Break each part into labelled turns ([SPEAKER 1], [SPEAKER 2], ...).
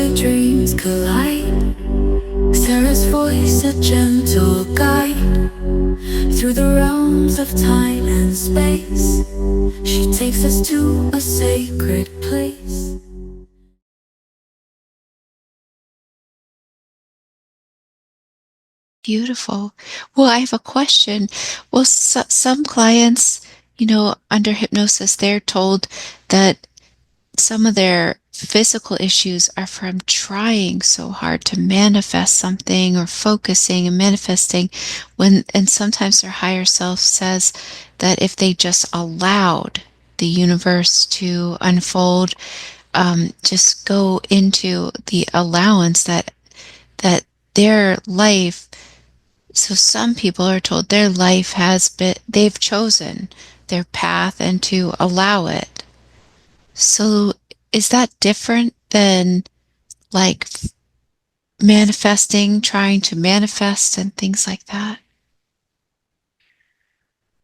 [SPEAKER 1] where dreams collide. Sarah's voice, a gentle guide through the realms of time and space. She takes us to a sacred place.
[SPEAKER 2] Beautiful. Well, I have a question. Well, some clients, under hypnosis, they're told that some of their physical issues are from trying so hard to manifest something or focusing and manifesting and sometimes their higher self says that if they just allowed the universe to unfold, just go into the allowance that their life. So some people are told their life they've chosen their path and to allow it. So is that different than like manifesting, trying to manifest and things like that?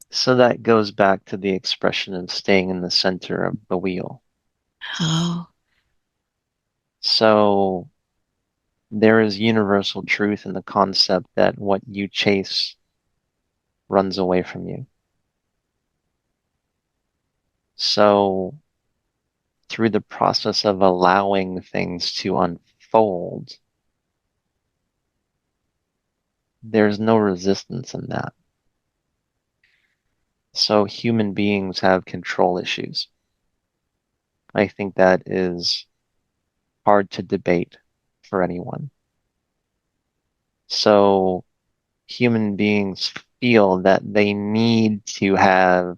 [SPEAKER 3] So that goes back to the expression of staying in the center of the wheel.
[SPEAKER 2] Oh,
[SPEAKER 3] So there is universal truth in the concept that what you chase runs away from you. So through the process of allowing things to unfold, there's no resistance in that. So human beings have control issues. I think that is hard to debate for anyone. So human beings feel that they need to have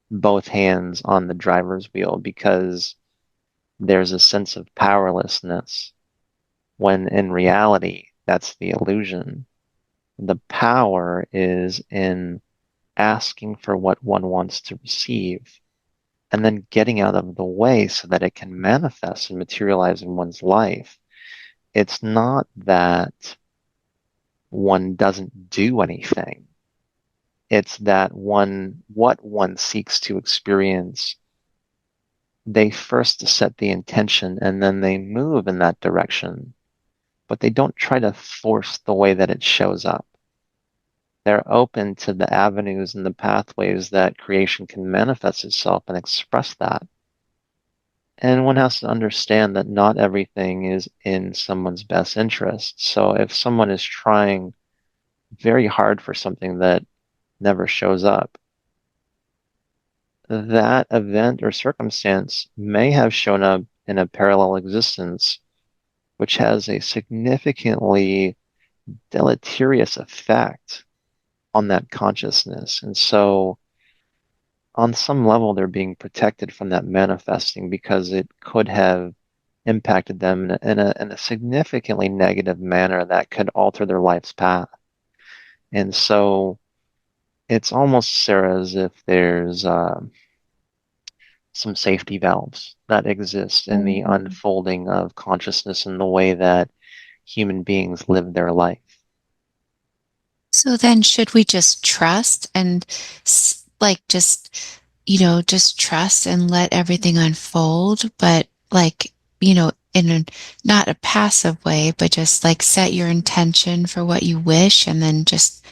[SPEAKER 3] both hands on the driver's wheel because there's a sense of powerlessness when in reality, that's the illusion. The power is in asking for what one wants to receive and then getting out of the way so that it can manifest and materialize in one's life. It's not that one doesn't do anything. It's that what one seeks to experience, they first set the intention and then they move in that direction, but they don't try to force the way that it shows up. They're open to the avenues and the pathways that creation can manifest itself and express that. And one has to understand that not everything is in someone's best interest. So if someone is trying very hard for something that never shows up, that event or circumstance may have shown up in a parallel existence, which has a significantly deleterious effect on that consciousness. And so, on some level, they're being protected from that manifesting because it could have impacted them in a significantly negative manner that could alter their life's path. And so, it's almost, Sarah, as if there's some safety valves that exist in the
[SPEAKER 2] mhm.
[SPEAKER 3] unfolding of consciousness and the way that human beings live their life.
[SPEAKER 2] So then should we just trust and just trust and let everything unfold, but in not a passive way, but just like set your intention for what you wish and then just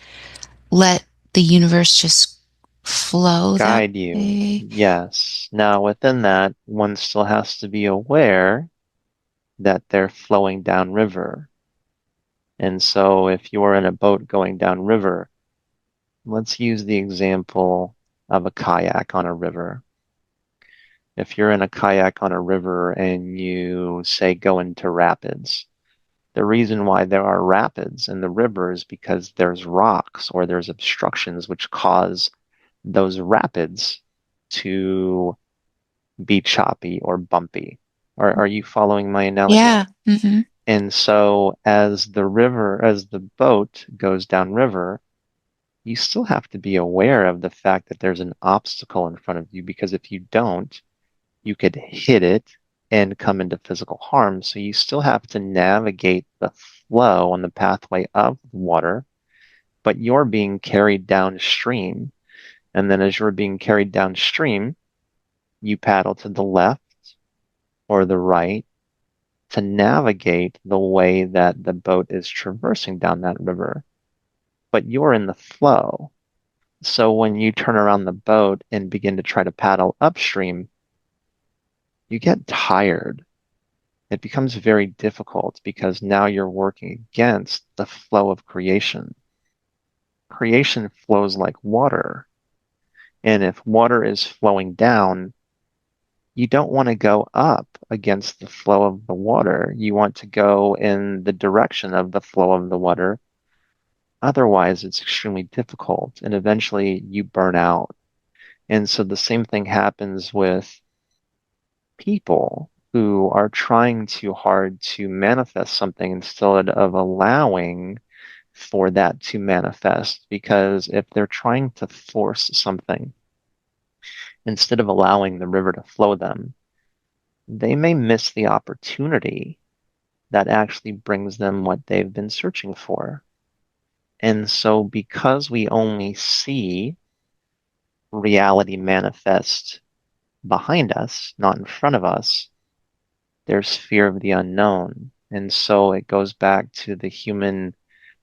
[SPEAKER 2] let the universe just flow that
[SPEAKER 3] Guide you,
[SPEAKER 2] way?
[SPEAKER 3] yes. Now, within that, one still has to be aware that they're flowing downriver. And so, if you're in a boat going downriver, let's use the example of a kayak on a river. If you're in a kayak on a river and you say go into rapids, the reason why there are rapids in the river is because there's rocks or there's obstructions which cause those rapids to be choppy or bumpy. Are you following my analogy?
[SPEAKER 2] Yeah. Hmm.
[SPEAKER 3] And so as the boat goes downriver, you still have to be aware of the fact that there's an obstacle in front of you because if you don't, you could hit it and come into physical harm. So you still have to navigate the flow on the pathway of water, but you're being carried downstream. And then as you're being carried downstream, you paddle to the left or the right to navigate the way that the boat is traversing down that river. But you're in the flow. So when you turn around the boat and begin to try to paddle upstream, you get tired. It becomes very difficult because now you're working against the flow of creation. Creation flows like water. And if water is flowing down, you don't want to go up against the flow of the water. You want to go in the direction of the flow of the water. Otherwise, it's extremely difficult, and eventually you burn out. And so the same thing happens with people who are trying too hard to manifest something instead of allowing for that to manifest. Because if they're trying to force something instead of allowing the river to flow them, they may miss the opportunity that actually brings them what they've been searching for. And so, because we only see reality manifest behind us, not in front of us, there's fear of the unknown. And so it goes back to the human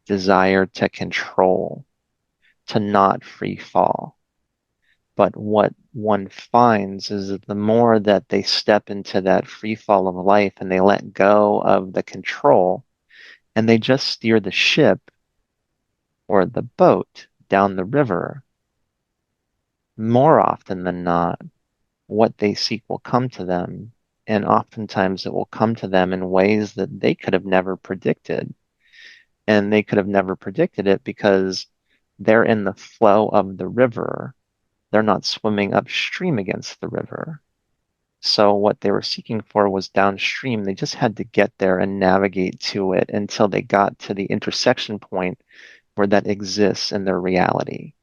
[SPEAKER 3] desire to control, to not free fall. But what one finds is that the more that they step into that free fall of life and they let go of the control and they just steer the ship or the boat down the river, more often than not, what they seek will come to them. And oftentimes it will come to them in ways that they could have never predicted. And they could have never predicted it because they're in the flow of the river. They're not swimming upstream against the river. So what they were seeking for was downstream. They just had to get there and navigate to it until they got to the intersection point where that exists in their reality.